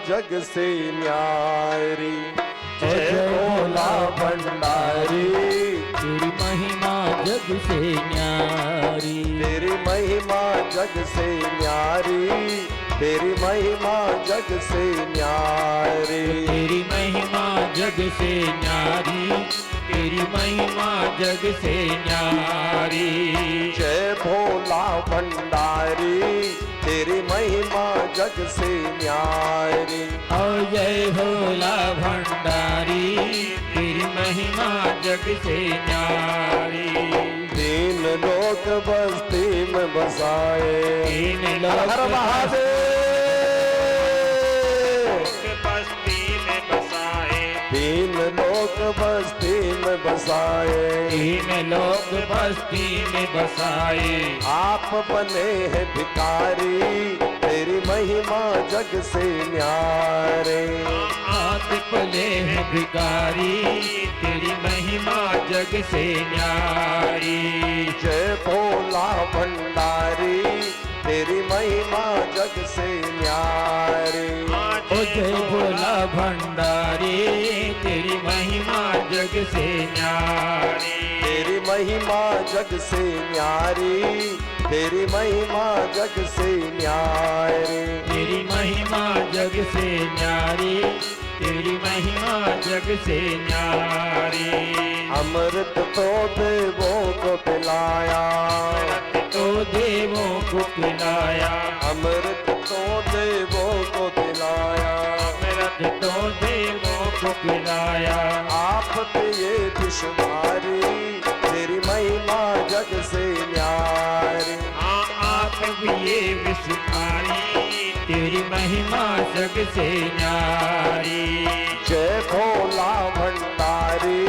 जग से न्यारी। जय भोला भंडारी, तेरी महिमा जग से न्यारी। तेरी महिमा जग से न्यारी, तेरी महिमा जग से न्यारी। तेरी महिमा जग से न्यारी, तेरी महिमा जग से न्यारी। जय भोला भंडारी, तेरी महिमा जग से न्यारी। और जय भोला भंडारी, तेरी महिमा जग से न्यारी। तीन लोक बस्ती में बसाए, तीन लोक हर महादेव। बस्ती में बसाए, तीन लोक बस्ती में बसाए, तीन लोक बस्ती में बसाए। आप बने हैं भिखारी, तेरी महिमा जग से न्यारे। आप पले हैं भिखारी, तेरी महिमा जग से न्यारी। जय भोला भंडारी, तेरी महिमा जग से न्यारी। ओ जय भोला भंडारी, तेरी महिमा जग से न्यारी। तेरी महिमा जग से न्यारी, तेरी महिमा जग से न्यारी। तेरी महिमा जग से न्यारी, तेरी महिमा जग से न्यारी। अमृत तो देवों को पिलाया, तो देवों को पिलाया। अमृत तो देवों को पिलाया, अमृत तो देवों को पिलाया। आप पे ये दुश्वारी, तेरी महिमा जग से न्यारी। आप भी ये विश्वकारी, तेरी महिमा जग से न्यारी। जय भोला भंडारी,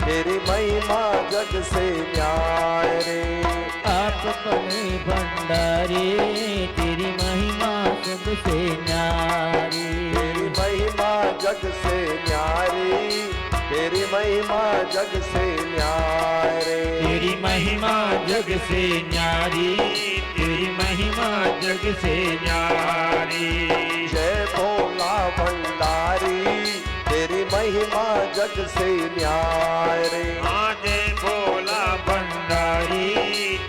तेरी महिमा जग से न्यारी। आप बने भंडारी, तेरी महिमा जग से न्यारी। तेरी महिमा जग से न्यारी, तेरी महिमा जग से न्यारी। तेरी महिमा जग से न्यारी, तेरी महिमा जग से न्यारी। जय भोला भंडारी, तेरी महिमा जग से न्यारी। जय भोला भंडारी,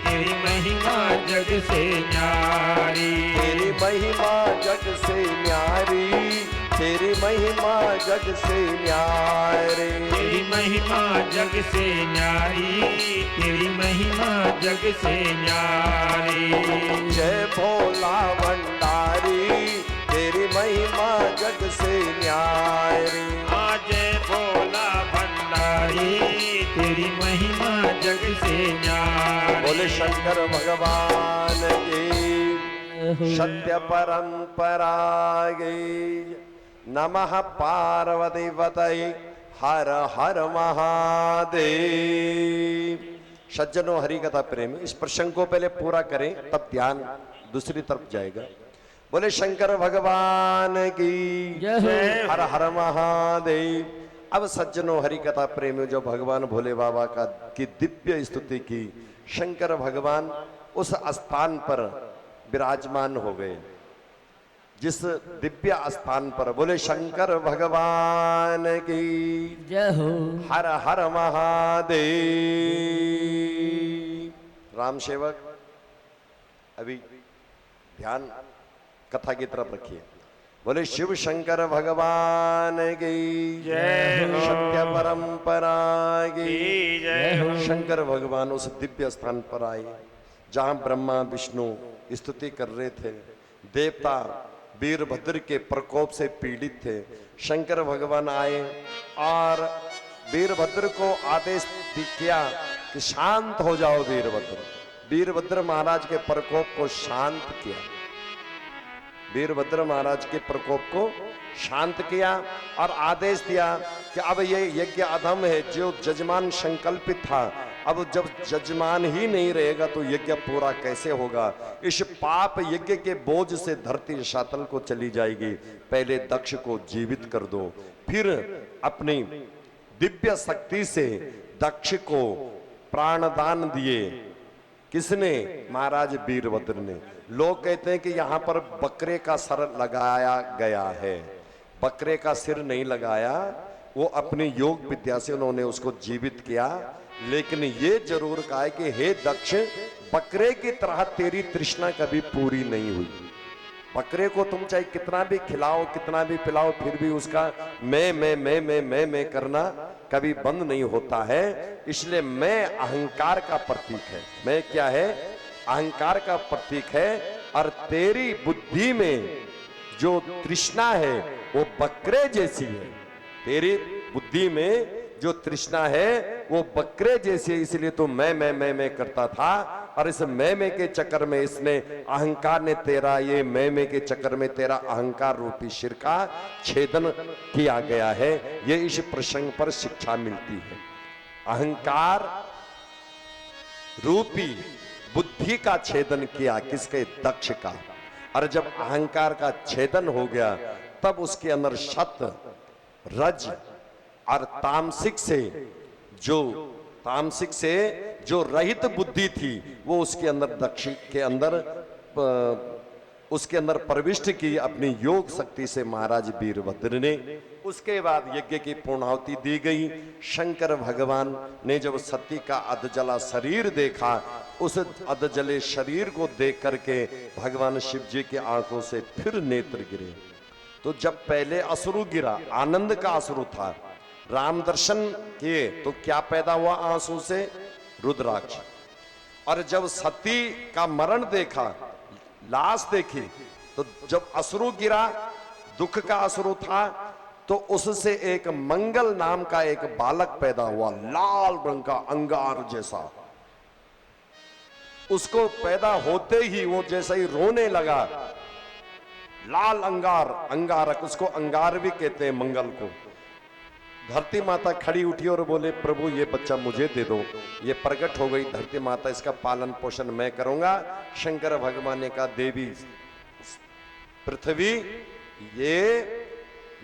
तेरी महिमा जग से न्यारी। तेरी महिमा जग से न्यारी, तेरी महिमा जग से न्यारी। तेरी महिमा जग से न्यारी, तेरी महिमा जग से न्यारी। जय भोला भंडारी, तेरी महिमा जग से न्यारी। जय भोला भंडारी, तेरी महिमा जग से न्यारी। बोले शंकर भगवान की सत्य परंपरा की। नमः पार्वती पतये हर हर महादेव। सज्जनों हरि कथा प्रेम, इस प्रसंग को पहले पूरा करें तब ध्यान दूसरी तरफ जाएगा। बोले शंकर भगवान की जय। हर हर महादेव। अब सज्जनों हरि कथा प्रेमी, जो भगवान भोले बाबा का की दिव्य स्तुति की, शंकर भगवान उस स्थान पर विराजमान हो गए जिस दिव्य स्थान पर। बोले शंकर भगवान की जय हो। हर हर महादेव। राम सेवक अभी ध्यान कथा की तरफ रखिए। बोले शिव शंकर भगवान की जय हो। सत्य परंपरा की जय हो। शंकर भगवान उस दिव्य स्थान पर आए जहां ब्रह्मा विष्णु स्तुति कर रहे थे। देवता वीरभद्र के प्रकोप से पीड़ित थे। शंकर भगवान आए और वीरभद्र को आदेश किया कि शांत हो जाओ वीरभद्र। वीरभद्र महाराज के प्रकोप को शांत किया। वीरभद्र महाराज के प्रकोप को शांत किया और आदेश दिया कि अब ये यज्ञ अधम है। जो जजमान संकल्पित था, अब जब जजमान ही नहीं रहेगा तो यज्ञ पूरा कैसे होगा। इस पाप यज्ञ के बोझ से धरती शातल को चली जाएगी। पहले दक्ष को जीवित कर दो। फिर अपनी दिव्य शक्ति से दक्ष को प्राणदान दिए। किसने? महाराज वीरभद्र ने। लोग कहते हैं कि यहाँ पर बकरे का सर लगाया गया है। बकरे का सिर नहीं लगाया, वो अपनी योग विद्या से उन्होंने उसको जीवित किया। लेकिन ये जरूर कहा है कि हे दक्ष, बकरे की तरह तेरी तृष्णा कभी पूरी नहीं हुई। बकरे को तुम चाहे कितना भी खिलाओ, कितना भी पिलाओ, फिर भी उसका मैं करना कभी बंद नहीं होता है। इसलिए मैं अहंकार का प्रतीक है। मैं क्या है? अहंकार का प्रतीक है। और तेरी बुद्धि में जो तृष्णा है वो बकरे जैसी है। तेरी बुद्धि में जो तृष्णा है वो बकरे जैसी है। इसलिए तो मैं करता था, और इस मैं के चक्कर में इसने अहंकार ने तेरा, ये मैं के चक्कर में तेरा अहंकार रूपी सिर का छेदन किया गया है। ये इस प्रसंग पर शिक्षा मिलती है। अहंकार रूपी बुद्धि का छेदन किया किसके? दक्ष का। और जब अहंकार का छेदन हो गया तब उसके अंदर सत, रज और तामसिक से जो रहित बुद्धि थी वो उसके अंदर दक्ष के अंदर उसके अंदर प्रविष्ट की अपनी योग शक्ति से महाराज वीरभद्र ने। उसके बाद यज्ञ की पूर्णाहुति दी गई। शंकर भगवान ने जब सती का अधजला शरीर देखा, उस अधजले शरीर को देख करके भगवान शिव जी की आंखों से फिर नेत्र गिरे। तो जब पहले अश्रु गिरा, आनंद का अश्रु था, राम दर्शन किए तो क्या पैदा हुआ आंसू से? रुद्राक्ष। और जब सती का मरण देखा, लाश देखी, तो जब अश्रु गिरा, दुख का अश्रु था, तो उससे एक मंगल नाम का एक बालक पैदा हुआ, लाल रंग का अंगार जैसा। उसको पैदा होते ही वो जैसा ही रोने लगा, लाल अंगार, अंगारक, उसको अंगार भी कहते हैं मंगल को। धरती माता खड़ी उठी और बोले, प्रभु ये बच्चा मुझे दे दो। ये प्रकट हो गई धरती माता, इसका पालन पोषण मैं करूंगा। शंकर भगवान ने कहा, देवी पृथ्वी ये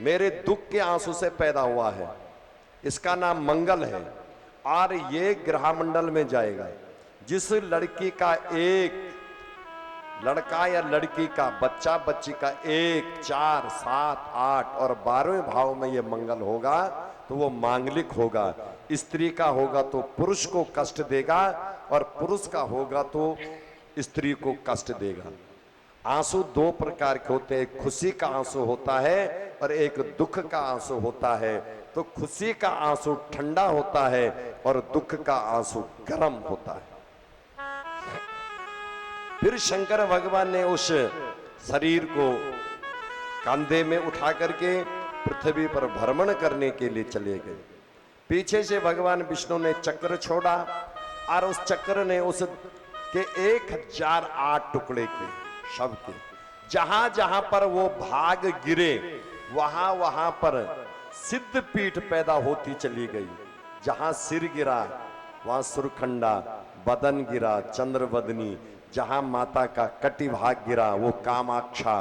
मेरे दुख के आंसू से पैदा हुआ है, इसका नाम मंगल है, और ये ग्रह मंडल में जाएगा। जिस लड़की का एक लड़का या लड़की का बच्चा बच्ची का 1, 4, 7, 8 और 12वें भाव में ये मंगल होगा तो वो मांगलिक होगा। स्त्री का होगा तो पुरुष को कष्ट देगा, और पुरुष का होगा तो स्त्री को कष्ट देगा। आंसू दो प्रकार के होते हैं, एक खुशी का आंसू होता है और एक दुख का आंसू होता है। तो खुशी का आंसू ठंडा होता है और दुख का आंसू गर्म होता है। फिर शंकर भगवान ने उस शरीर को कंधे में उठा करके पृथ्वी पर भ्रमण करने के लिए चले गए। पीछे से भगवान विष्णु ने चक्र छोड़ा, और उस चक्र ने उस के 1008 टुकड़े के शव के, जहां जहां पर वो भाग गिरे वहां वहां पर सिद्ध पीठ पैदा होती चली गई। जहां सिर गिरा वहां सुरखंडा, बदन गिरा चंद्रवदनी, जहां माता का कटी भाग गिरा वो कामाक्षा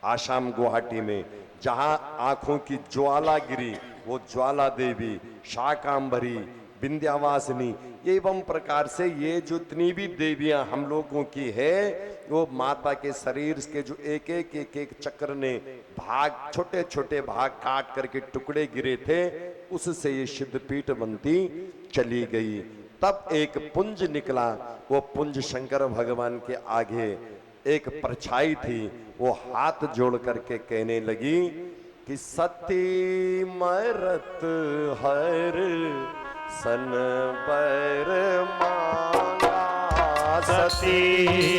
आसाम गुवाहाटी में, जहां आंखों की ज्वाला गिरी वो ज्वाला देवी, शाकांबरी, विंध्यावासिनी। एवं प्रकार से ये जितनी भी देवियां हम लोगों की है वो माता के शरीर के जो एक एक चक्र ने भाग, छोटे छोटे भाग काट करके टुकड़े गिरे थे, उससे ये सिद्धपीठ बनती चली गई। तब एक पुंज निकला, वो पुंज शंकर भगवान के आगे एक परछाई थी। वो हाथ जोड़ करके कहने लगी कि सती मरत हर सन बर मांगा, सती